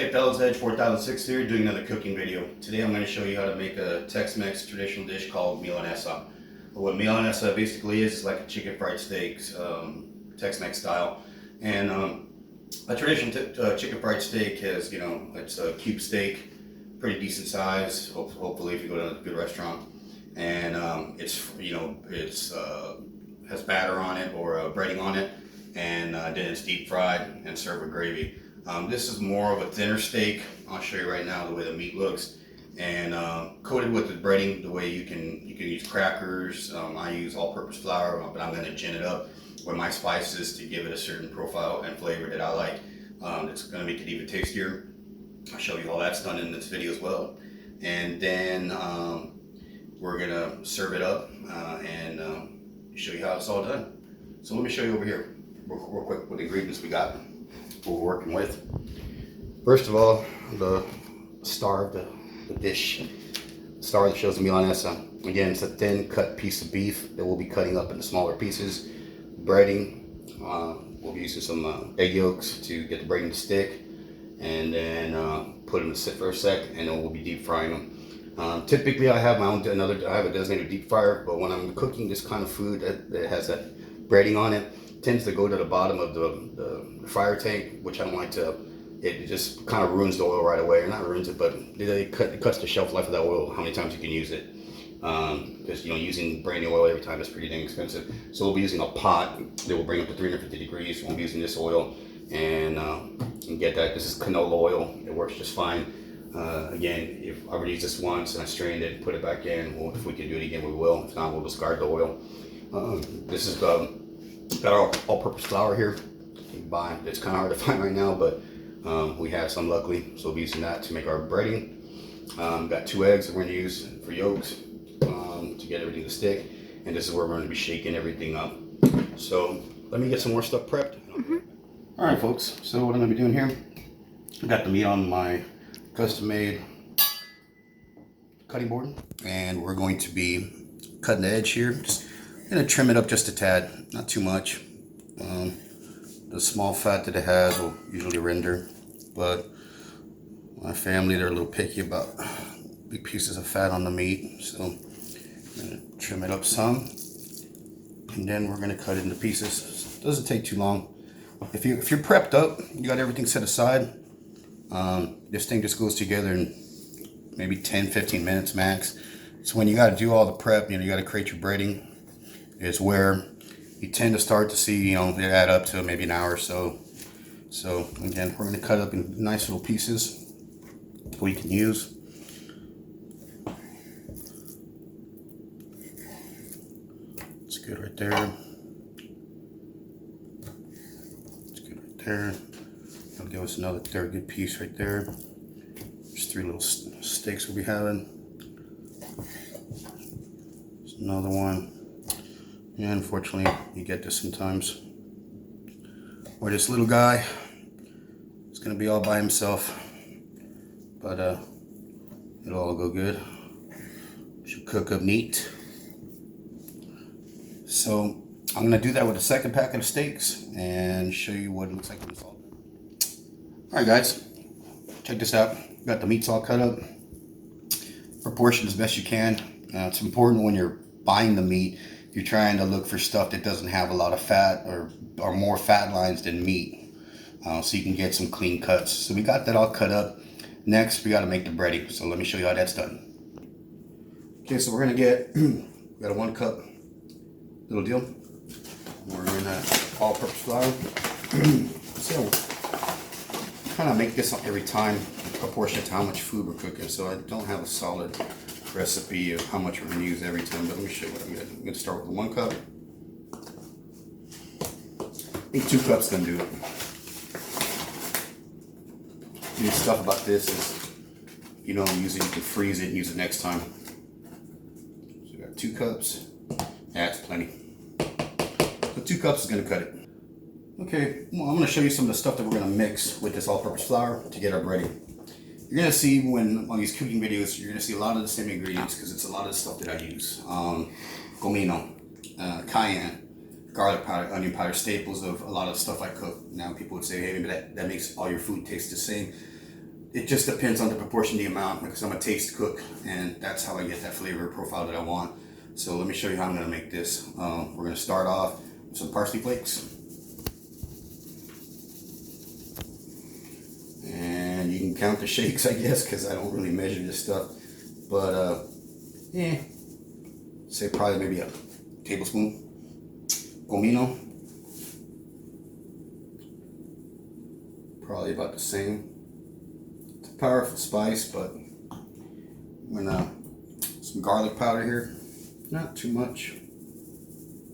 McDonald's Edge 4006 here, doing another cooking video. Today I'm going to show you how to make a Tex-Mex traditional dish called Milanesa. What Milanesa basically is like a chicken fried steak, Tex-Mex style. And a traditional chicken fried steak has, it's a cube steak, pretty decent size, hopefully if you go to a good restaurant. And it's has batter on it or breading on it, and then it's deep fried and served with gravy. This is more of a thinner steak. I'll show you right now the way the meat looks, and coated with the breading the way you can use crackers. I use all-purpose flour, but I'm going to gin it up with my spices to give it a certain profile and flavor that I like. It's going to make it even tastier. I'll show you how that's done in this video as well, and then we're going to serve it up and show you how it's all done. So let me show you over here real quick what the ingredients we got, what we're working with. First of all, the star of the dish, star that shows the Milanesa. Again, it's a thin cut piece of beef that we'll be cutting up into smaller pieces. Breading, we'll be using some egg yolks to get the breading to stick, and then put them to sit for a sec, and then we'll be deep frying them. Typically I have I have a designated deep fryer, but when I'm cooking this kind of food that has that breading on it, tends to go to the bottom of the fryer tank, which I don't like to. It just kind of ruins the oil right away, or not ruins it, but it cuts the shelf life of that oil, how many times you can use it. Because using brand new oil every time is pretty dang expensive. So we'll be using a pot that will bring up to 350 degrees. We'll be using this oil, and get that. This is canola oil. It works just fine. Again, if I already used this once and I strained it, put it back in. Well, if we can do it again, we will. If not, we'll discard the oil. This is got our all-purpose flour here. You can buy. It's kind of hard to find right now, but we have some, luckily, so we'll be using that to make our breading. Got 2 eggs that we're going to use for yolks to get everything to stick, and this is where we're going to be shaking everything up. So let me get some more stuff prepped. All right, folks. So what I'm going to be doing here, I got the meat on my custom-made cutting board, and we're going to be cutting the edge here. Just going to trim it up just a tad, not too much. The small fat that it has will usually render, but my family, they're a little picky about big pieces of fat on the meat, so I'm going to trim it up some, and then we're going to cut it into pieces. It doesn't take too long. If you're prepped up, you got everything set aside, this thing just goes together in maybe 10-15 minutes max. So when you got to do all the prep, you got to create your breading, is where you tend to start to see, they add up to maybe an hour or so. So again, we're going to cut up in nice little pieces we can use. It's good right there. It's good right there. That'll give us another third good piece right there. There's 3 little steaks we'll be having. There's another one. Yeah, unfortunately, you get this sometimes, where this little guy is going to be all by himself, but it'll all go good. Should cook up neat. So I'm going to do that with a second packet of steaks and show you what it looks like when it's all done. All right, guys, check this out. Got the meats all cut up, proportion as best you can. It's important when you're buying the meat, you're trying to look for stuff that doesn't have a lot of fat or more fat lines than meat, so you can get some clean cuts. So we got that all cut up. Next, we got to make the breading. So let me show you how that's done. Okay, so we're gonna get we got a 1 cup little deal. We're in that all-purpose flour. So kind of make this up every time, proportionate to how much food we're cooking. So I don't have a solid recipe of how much we're going to use every time, but let me show you what I'm going to do. I'm going to start with 1 cup. I think 2 cups going to do it. The neat stuff about this is, if you don't use it, you can freeze it and use it next time. So we got 2 cups. That's plenty. So 2 cups is going to cut it. Okay, well, I'm going to show you some of the stuff that we're going to mix with this all-purpose flour to get our breading. You're going to see on these cooking videos, you're going to see a lot of the same ingredients because it's a lot of the stuff that I use. Comino, cayenne, garlic powder, onion powder, staples of a lot of stuff I cook. Now people would say, hey, maybe that makes all your food taste the same. it just depends on the proportion, the amount, because I'm a taste cook, and that's how I get that flavor profile that I want. So let me show you how I'm gonna make this. We're gonna start off with some parsley flakes. And you can count the shakes, I guess, because I don't really measure this stuff. But yeah, say probably maybe a tablespoon. Comino, probably about the same. It's a powerful spice, but I'm gonna some garlic powder here, not too much,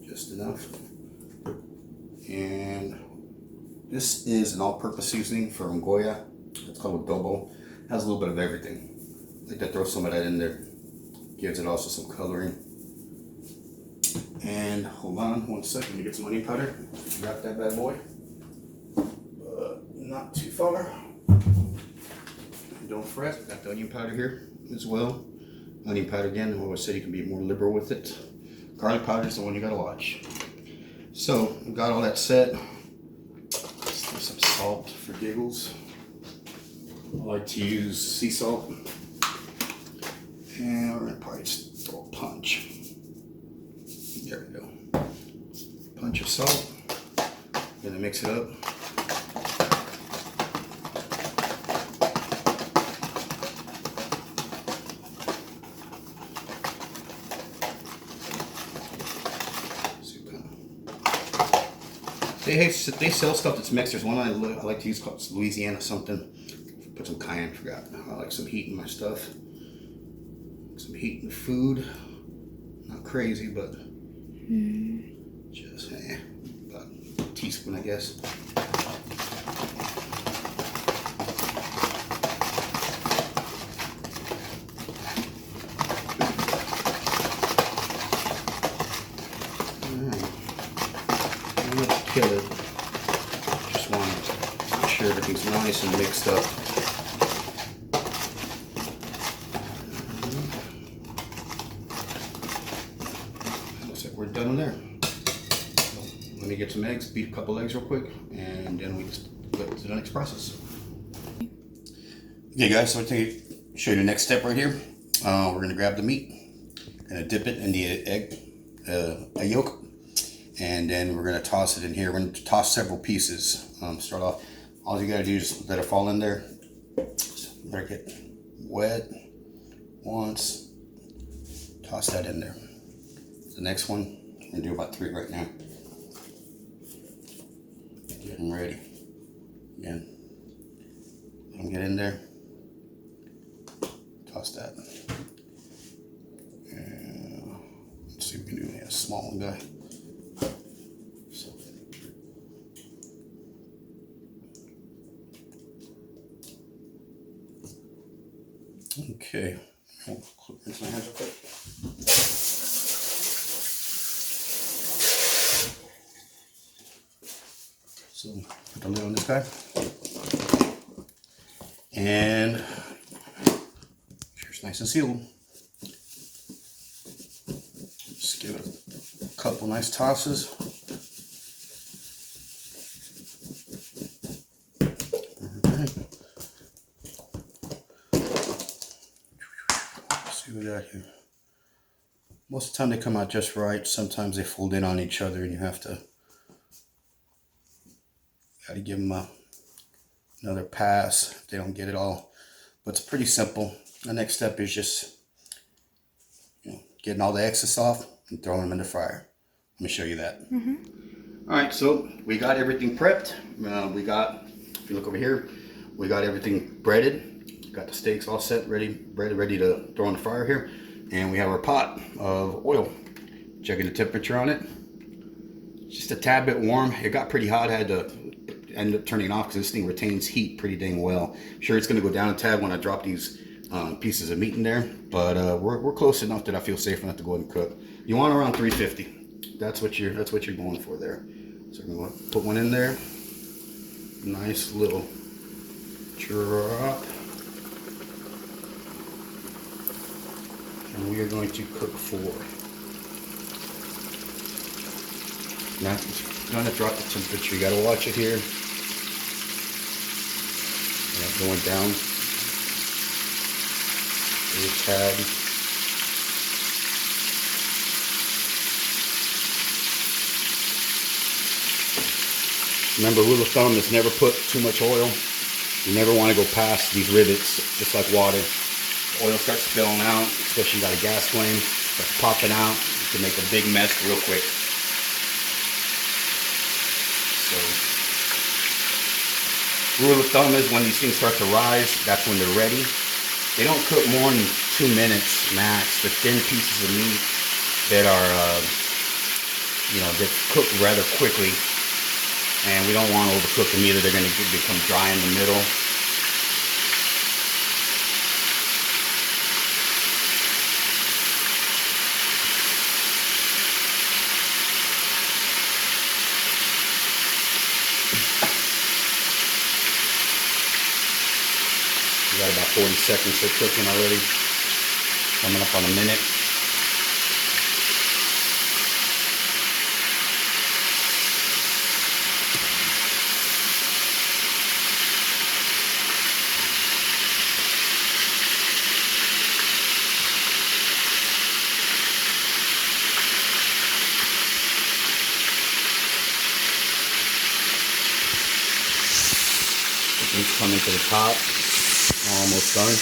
just enough. And this is an all-purpose seasoning from Goya. It's called adobo. It has a little bit of everything. I like to throw some of that in there. Gives it also some coloring. And hold on one second, let me get some onion powder. Grab that bad boy. Not too far. And don't fret, I've got the onion powder here as well. Onion powder again, I always said you can be more liberal with it. Garlic powder is the one you gotta watch. So, we've got all that set. Let's throw some salt for giggles. I like to use sea salt. And we're gonna probably just throw a punch. There we go. Punch of salt. Gonna mix it up. They sell stuff that's mixed. There's one I like to use called Louisiana something. Put some cayenne, forgot. I like some heat in my stuff. Some heat in the food. Not crazy, but just about a teaspoon, I guess. Kill it. Just want to make sure everything's nice and mixed up. Looks like we're done there. So let me get some eggs, beat a couple eggs real quick, and then we just go to the next process. Okay guys, so I'll show you the next step right here. We're going to grab the meat, gonna dip it in the egg, a yolk. And then we're going to toss it in here. We're going to toss several pieces. Start off, all you got to do is let it fall in there. Let it get wet once. Toss that in there. The next one, we're going to do about 3 right now. Getting ready. Again, let them get in there. Toss that. And let's see if we can do a small one, guy. Okay, rinse my hands real quick. So put the lid on this guy, and here's nice and sealed. Just give it a couple nice tosses. We got here. Most of the time they come out just right. Sometimes they fold in on each other and you have to gotta give them another pass if they don't get it all. But it's pretty simple. The next step is just getting all the excess off and throwing them in the fryer. Let me show you that. Alright, so we got everything prepped. We got, if you look over here, we got everything breaded. Got the steaks all set, ready to throw in the fryer here. And we have our pot of oil. Checking the temperature on it. Just a tad bit warm. It got pretty hot. I had to end up turning it off because this thing retains heat pretty dang well. Sure, it's going to go down a tad when I drop these pieces of meat in there. But we're close enough that I feel safe enough to go ahead and cook. You want around 350. That's what you're going for there. So we're going to put one in there. Nice little drop. And we are going to cook 4. Now it's going to drop the temperature. You got to watch it here. Yeah, going down A tad. Remember, rule of thumb is never put too much oil. You never want to go past these rivets, just like water. Oil starts spilling out, especially you got a gas flame, starts popping out. You can make a big mess real quick. So, rule of thumb is when these things start to rise, that's when they're ready. They don't cook more than 2 minutes max. The thin pieces of meat that are, that cook rather quickly. And we don't want to overcook them either. They're going to become dry in the middle. We got about 40 seconds of cooking already. Coming up on a minute. It's coming to the top. Almost done.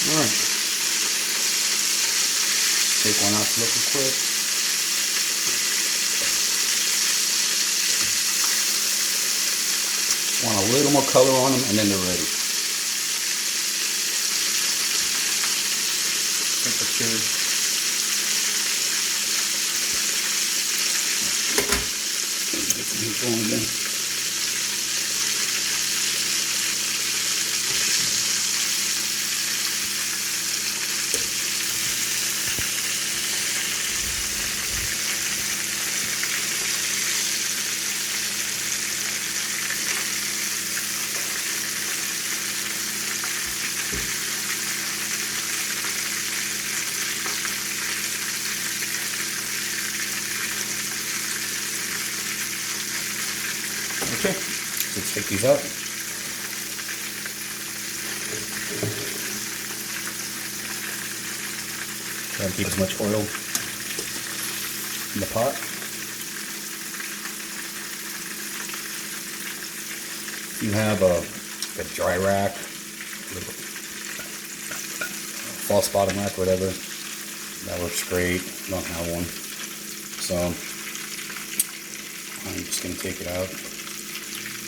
Alright, take one out to look real quick. Want a little more color on them and then they're ready. Temperature. Get some heat going there. Okay, let's take these out. Try to keep as much oil in the pot. If you have a dry rack, false bottom rack, whatever, that works great. I don't have one. So I'm just going to take it out.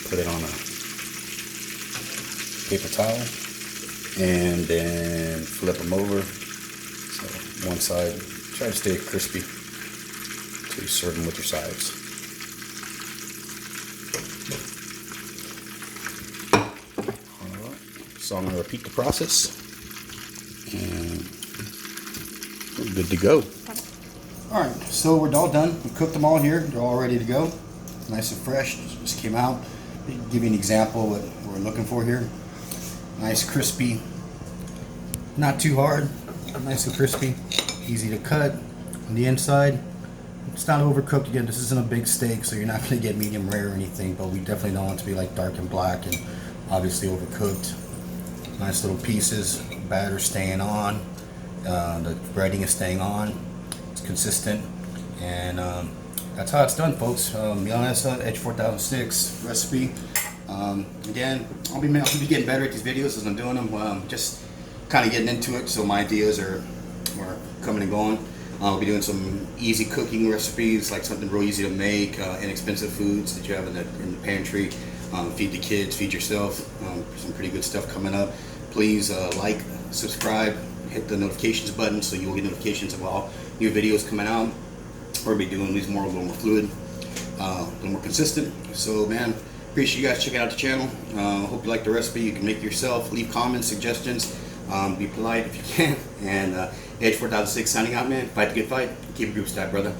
Put it on a paper towel and then flip them over. So one side, try to stay crispy to serve them with your sides. Alright, so I'm going to repeat the process and we're good to go. Alright, so we're all done. We cooked them all here. They're all ready to go. Nice and fresh. Just came out. Give you an example of what we're looking for here. Nice crispy, not too hard, nice and crispy, easy to cut on the inside. It's not overcooked. Again, this isn't a big steak, so you're not going to get medium rare or anything, but we definitely don't want it to be like dark and black and obviously overcooked. Nice little pieces, batter staying on, the breading is staying on, it's consistent, and that's how it's done, folks. Milanesa Edge 4006 recipe. Again, I'll be getting better at these videos as I'm doing them. Just kind of getting into it, so my ideas are coming and going. I'll be doing some easy cooking recipes, like something real easy to make, inexpensive foods that you have in the pantry. Feed the kids, feed yourself. Some pretty good stuff coming up. Please like, subscribe, hit the notifications button so you'll get notifications of all new videos coming out. We'll be doing these a little more fluid, a little more consistent. So, man, appreciate you guys checking out the channel. Hope you like the recipe. You can make it yourself. Leave comments, suggestions. Be polite if you can. And Edge 4006 signing out, man. Fight the good fight. Keep a group stack, brother.